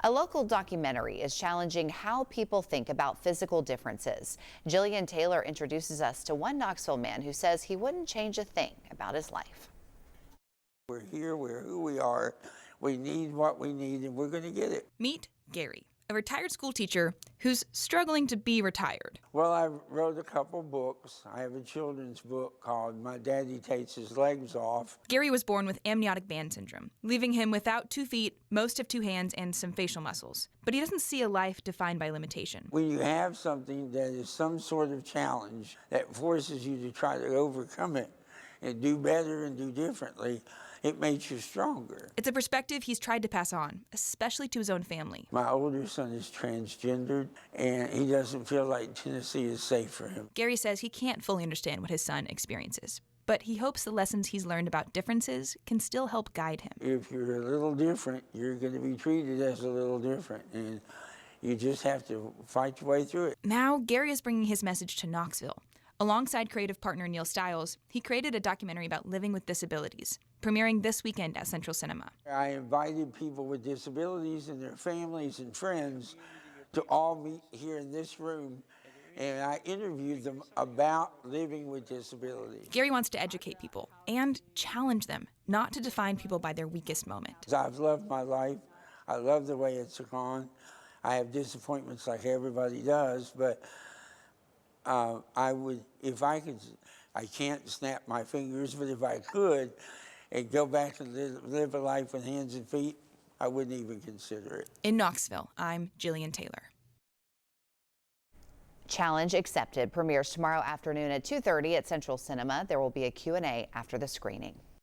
A local documentary is challenging how people think about physical differences. Jillian Taylor introduces us to one Knoxville man who says he wouldn't change a thing about his life. We're here, we're who we are, we need what we need, and we're going to get it. Meet Gary, a retired school teacher who's struggling to be retired. Well, I wrote a couple books. I have a children's book called My Daddy Takes His Legs Off. Gary was born with amniotic band syndrome, leaving him without 2 feet, most of 2 hands, and some facial muscles. But he doesn't see a life defined by limitation. When you have something that is some sort of challenge that forces you to try to overcome it and do better and do differently, it makes you stronger. It's a perspective he's tried to pass on, especially to his own family. My older son is transgendered, and he doesn't feel like Tennessee is safe for him. Gary says he can't fully understand what his son experiences, but he hopes the lessons he's learned about differences can still help guide him. If you're a little different, you're going to be treated as a little different, and you just have to fight your way through it. Now, Gary is bringing his message to Knoxville. Alongside creative partner Neil Stiles, he created a documentary about living with disabilities, premiering this weekend at Central Cinema. I invited people with disabilities and their families and friends to all meet here in this room, and I interviewed them about living with disabilities. Gary wants to educate people and challenge them not to define people by their weakest moment. I've loved my life. I love the way it's gone. I have disappointments like everybody does, but I would, if I could, I can't snap my fingers, but if I could, and go back and live a life with hands and feet, I wouldn't even consider it. In Knoxville, I'm Jillian Taylor. Challenge Accepted premieres tomorrow afternoon at 2:30 at Central Cinema. There will be a Q&A after the screening.